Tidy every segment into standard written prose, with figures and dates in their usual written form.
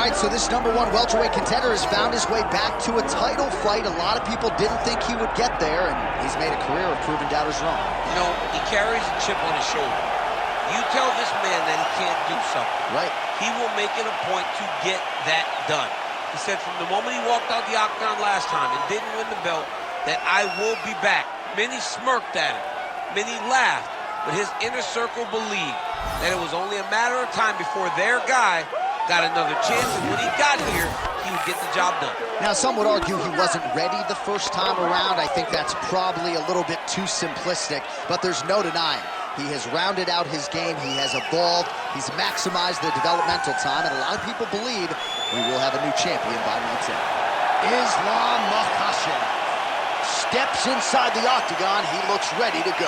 All right, so this #1 welterweight contender has found his way back to a title fight. A lot of people didn't think he would get there, and he's made a career of proving doubters wrong. You know, he carries a chip on his shoulder. You tell this man that he can't do something. Right. He will make it a point to get that done. He said from the moment he walked out the octagon last time and didn't win the belt, that I will be back. Many smirked at him. Many laughed. But his inner circle believed that it was only a matter of time before their guy got another chance. And when he got here, he would get the job done. Now, some would argue he wasn't ready the first time around. I think that's probably a little bit too simplistic, but there's no denying. He has rounded out his game. He has evolved. He's maximized the developmental time, and a lot of people believe we will have a new champion by night's end. Islam Makhachev steps inside the octagon. He looks ready to go.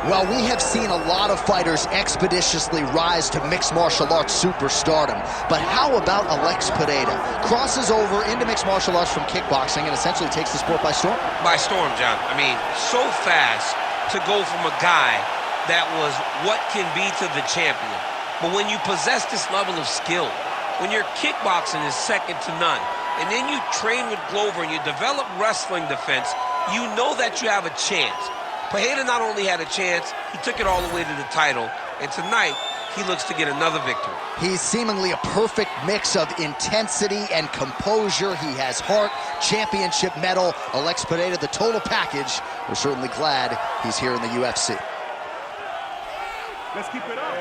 Well, we have seen a lot of fighters expeditiously rise to mixed martial arts superstardom. But how about Alex Pereira? Crosses over into mixed martial arts from kickboxing and essentially takes the sport by storm? By storm, John. I mean, so fast to go from a guy that was what can be to the champion. But when you possess this level of skill, when your kickboxing is second to none, and then you train with Glover and you develop wrestling defense, you know that you have a chance. Pereira not only had a chance, he took it all the way to the title, and tonight, he looks to get another victory. He's seemingly a perfect mix of intensity and composure. He has heart, championship medal, Alex Pereira, the total package. We're certainly glad he's here in the UFC. Let's keep it up.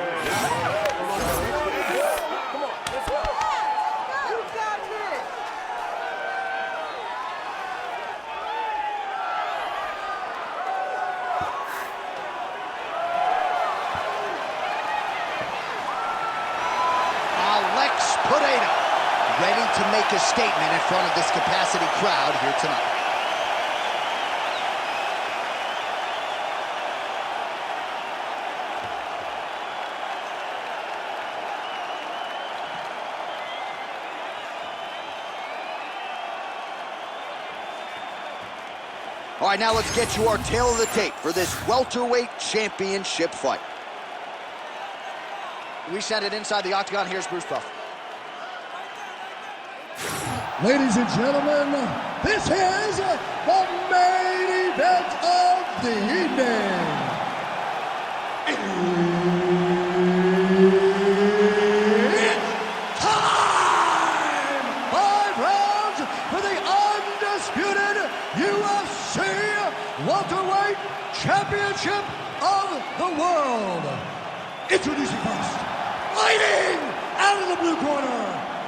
Pereira, ready to make a statement in front of this capacity crowd here tonight. All right, now let's get you our tail of the tape for this welterweight championship fight. We send it inside the octagon. Here's Bruce Buff. Ladies and gentlemen, this is the main event of the evening. It's time! 5 rounds for the undisputed UFC Welterweight Championship of the World. Introducing first, fighting out of the blue corner,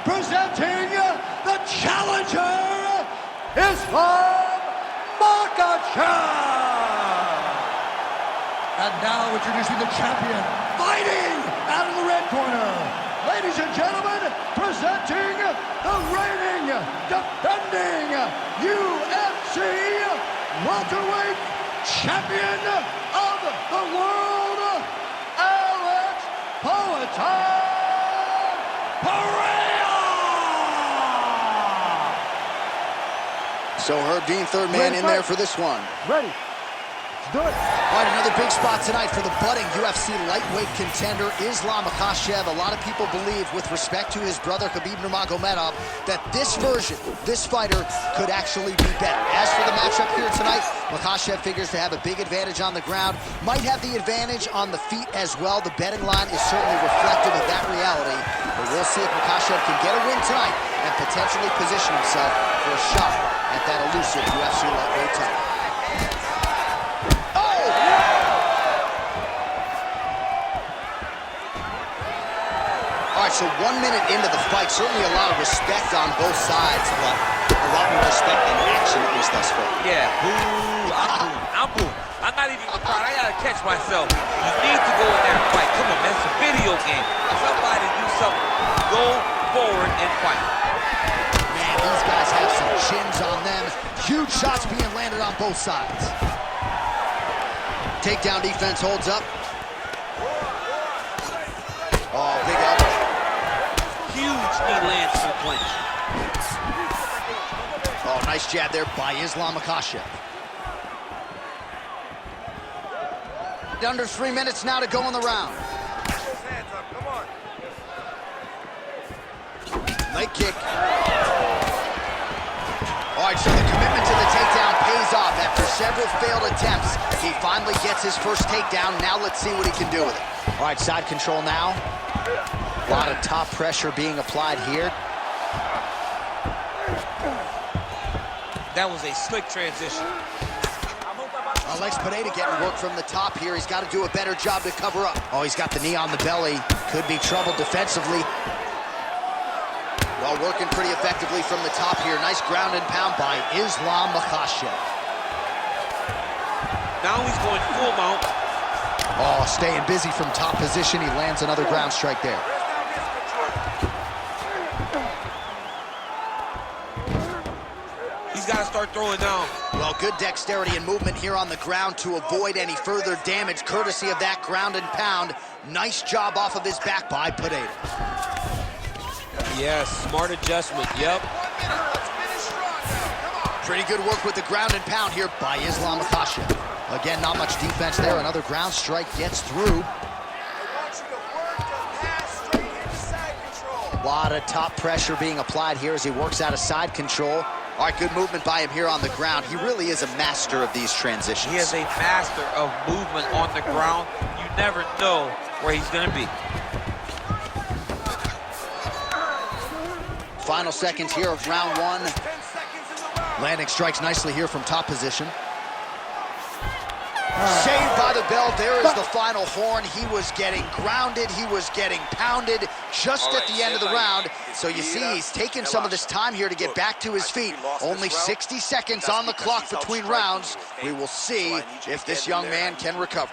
presenting the challenger, Islam Makhachev. And now introducing the champion, fighting out of the red corner. Ladies and gentlemen, presenting the reigning, defending UFC welterweight champion of the world, Alex Pereira. So Herb Dean, third man in there for this one. Ready. Let's do it. All right, another big spot tonight for the budding UFC lightweight contender, Islam Makhachev. A lot of people believe, with respect to his brother Khabib Nurmagomedov, that this version, this fighter, could actually be better. As for the matchup here tonight, Makhachev figures to have a big advantage on the ground, might have the advantage on the feet as well. The betting line is certainly reflective of that reality, but we'll see if Makhachev can get a win tonight and potentially position himself for a shot at that elusive UFC lightweight title. All right, so 1 minute into the fight, certainly a lot of respect on both sides, but a lot more respect than action, at least thus far. Yeah, boo, I'm boo. I'm not even gonna cry. I gotta catch myself. You need to go in there and fight. Come on, man, it's a video game. If somebody do something, go forward and fight. Man, these guys have some chins on them. Huge shots being landed on both sides. Takedown defense holds up. Oh, big elbow. Huge knee lands for the clinch. Oh, nice jab there by Islam Makhachev. Under 3 minutes now to go in the round. Leg kick. All right, so the commitment to the takedown pays off. After several failed attempts, he finally gets his first takedown. Now let's see what he can do with it. All right, side control now. A lot of top pressure being applied here. That was a slick transition. Alex Pereira getting work from the top here. He's got to do a better job to cover up. Oh, he's got the knee on the belly. Could be trouble defensively. Well, working pretty effectively from the top here. Nice ground and pound by Islam Makhachev. Now he's going full mount. Oh, staying busy from top position. He lands another ground strike there. He's got to start throwing down. Well, good dexterity and movement here on the ground to avoid any further damage, courtesy of that ground and pound. Nice job off of his back by Pereira. Yes, smart adjustment, yep. Pretty good work with the ground and pound here by Islam Makhachev. Again, not much defense there. Another ground strike gets through. A lot of top pressure being applied here as he works out of side control. All right, good movement by him here on the ground. He really is a master of these transitions. He is a master of movement on the ground. You never know where he's going to be. Final seconds here of round one. Landing strikes nicely here from top position. Saved by the bell. There is the final horn. He was getting grounded. He was getting pounded just at the end of the round. So you see he's taking some of this time here to get back to his feet. Only 60 seconds on the clock between rounds. We will see if this young man can recover.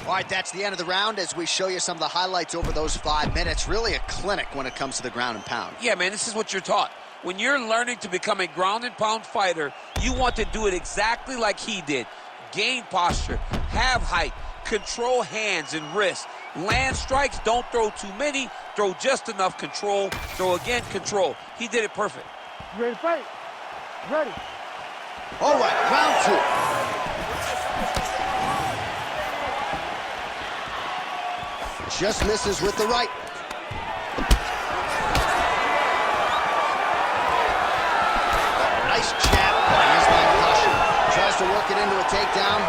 All right, that's the end of the round as we show you some of the highlights over those 5 minutes. Really a clinic when it comes to the ground and pound. Yeah, man, this is what you're taught. When you're learning to become a ground and pound fighter, you want to do it exactly like he did. Gain posture, have height, control hands and wrists. Land strikes, don't throw too many, throw just enough, control, throw again, control. He did it perfect. You ready to fight? Ready. All right, round two. Just misses with the right. Nice jab by Islam Makhachev. Tries to work it into a takedown.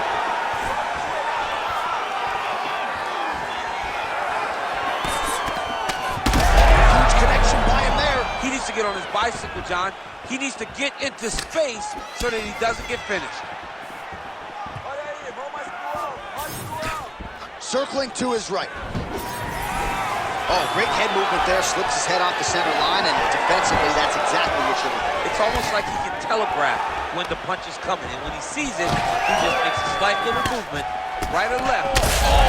Huge connection by him there. He needs to get on his bicycle, John. He needs to get into space so that he doesn't get finished. Circling to his right. Oh, great head movement there. Slips his head off the center line, and defensively, that's exactly what you're looking for. It's almost like he can telegraph when the punch is coming, and when he sees it, he just makes a slight little movement, right or left. Oh,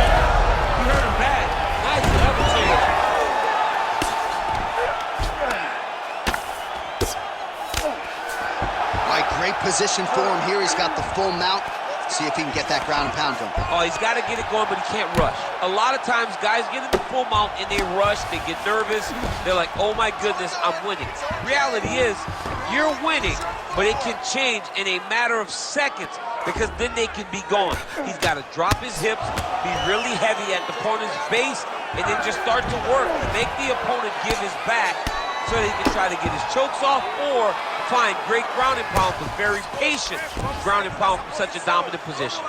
you heard him bad. Nice levitate. All right, great position for him here. He's got the full mount. See if he can get that ground and pound going. Oh, he's got to get it going, but he can't rush. A lot of times, guys get in the full mount and they rush, they get nervous. They're like, oh my goodness, I'm winning. Reality is, you're winning, but it can change in a matter of seconds because then they can be gone. He's got to drop his hips, be really heavy at the opponent's base, and then just start to work. Make the opponent give his back so that he can try to get his chokes off or find great ground and pound, but very patient ground and pound from such a dominant position.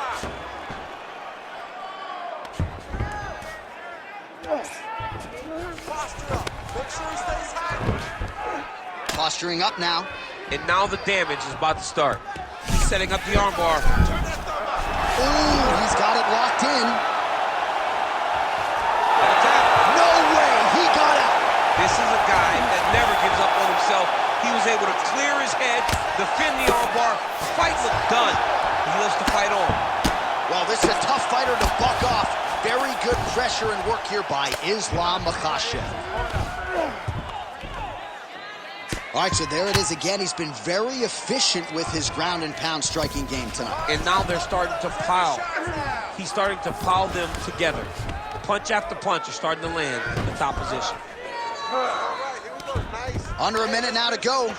Posturing up now. And now the damage is about to start. He's setting up the armbar. Ooh, he's got it locked in. No way, he got out. This is a guy that never gives up on himself. He was able to clear his head, defend the armbar. Fight looked done. He lives to fight on. Well, this is a tough fighter to buck off. Very good pressure and work here by Islam Makhachev. All right, so there it is again. He's been very efficient with his ground and pound striking game tonight. And now they're starting to pile. He's starting to pile them together. Punch after punch is starting to land in the top position. Under a minute now to go.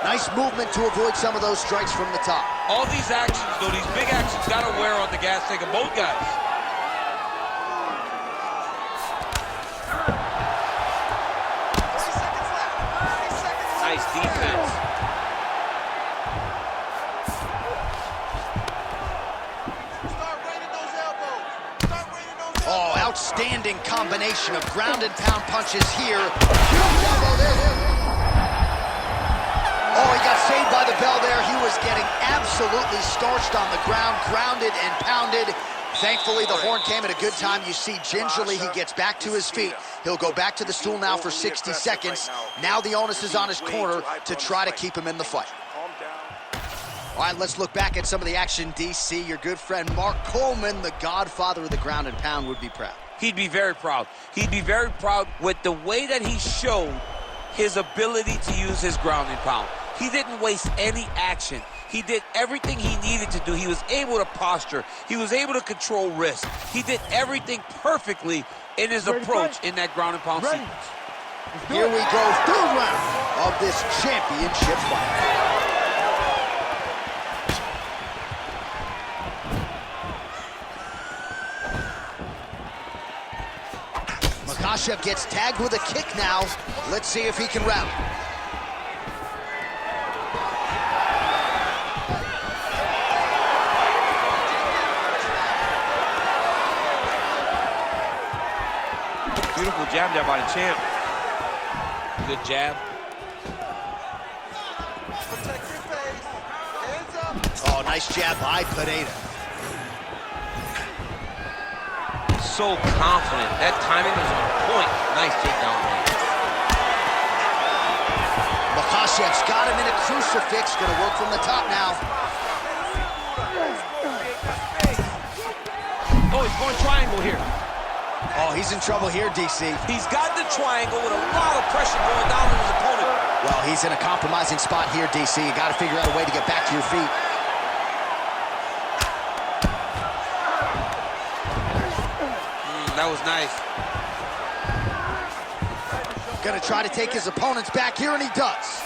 Nice movement to avoid some of those strikes from the top. All these actions, though, these big actions, got to wear on the gas tank of both guys. Nice defense. Oh, outstanding combination of ground and pound punches here. Huge elbow there. Oh, he got saved by the bell there. He was getting absolutely starched on the ground, grounded and pounded. Thankfully, the horn came at a good time. You see, gingerly, he gets back to his feet. He'll go back to the stool now for 60 seconds. Now the onus is on his corner to try to keep him in the fight. All right, let's look back at some of the action, DC. Your good friend Mark Coleman, the godfather of the ground and pound, would be proud. He'd be very proud. He'd be very proud with the way that he showed his ability to use his ground and pound. He didn't waste any action. He did everything he needed to do. He was able to posture. He was able to control wrist. He did everything perfectly in his approach in that ground and pound sequence. Here we go, third round of this championship fight. Makhachev gets tagged with a kick now. Let's see if he can rally. Beautiful jab there by the champ. Good jab. Oh, nice jab by Pereira. So confident. That timing was on point. Nice takedown range. Makhachev's got him in a crucifix. Gonna work from the top now. Oh, he's going triangle here. Oh, he's in trouble here, DC. He's got the triangle with a lot of pressure going down on his opponent. Well, he's in a compromising spot here, DC. You got to figure out a way to get back to your feet. That was nice. Gonna try to take his opponents back here, and he does.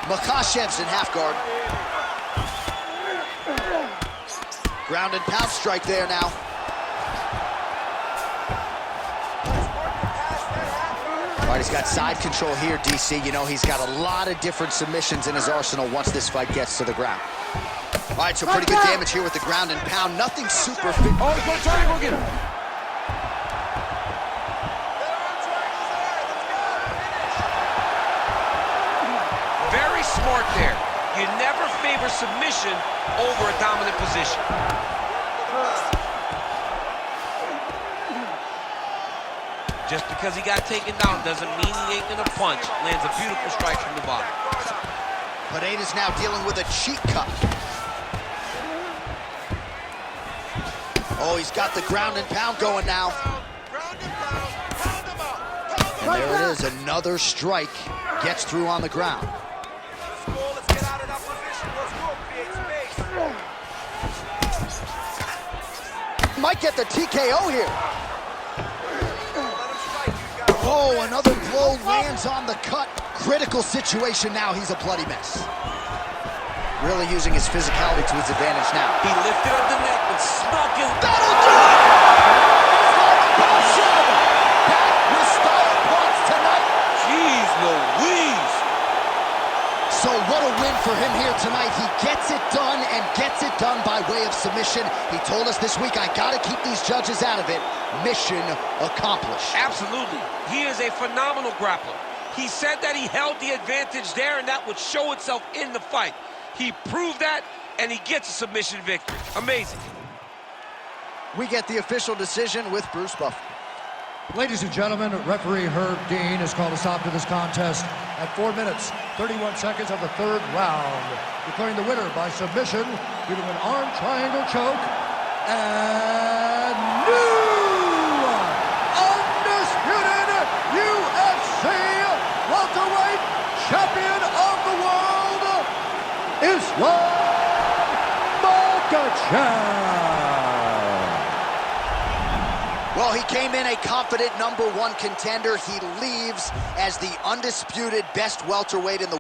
Makhachev's in half guard. Ground and pound strike there now. All right, he's got side control here, DC. You know, he's got a lot of different submissions in his arsenal once this fight gets to the ground. All right, so pretty good damage here with the ground and pound. Nothing super... Oh, he's going triangle again. Very smart there. You never favor submission over a dominant position. Just because he got taken down doesn't mean he ain't gonna punch. Lands a beautiful strike from the bottom. Pereira's now dealing with a cheek cut. Oh, he's got the ground and pound going now. And there it is, another strike. Gets through on the ground. Might get the TKO here. Oh, another blow lands on the cut. Critical situation now. He's a bloody mess. Really using his physicality to his advantage now. He lifted up the neck and snuck his... That'll do it! Back with style points tonight. Jeez Louise. So what a win for him here tonight. He gets it done and gets it done by way of submission. He told us this week, I gotta keep these judges out of it. Mission accomplished. Absolutely. He is a phenomenal grappler. He said that he held the advantage there and that would show itself in the fight. He proved that, and he gets a submission victory. Amazing. We get the official decision with Bruce Buffer. Ladies and gentlemen, referee Herb Dean has called a stop to this contest at 4 minutes, 31 seconds of the third round, declaring the winner by submission due to an arm triangle choke, and new undisputed UFC welterweight champion of the world, Makhachev. Well, he came in a confident #1 contender. He leaves as the undisputed best welterweight in the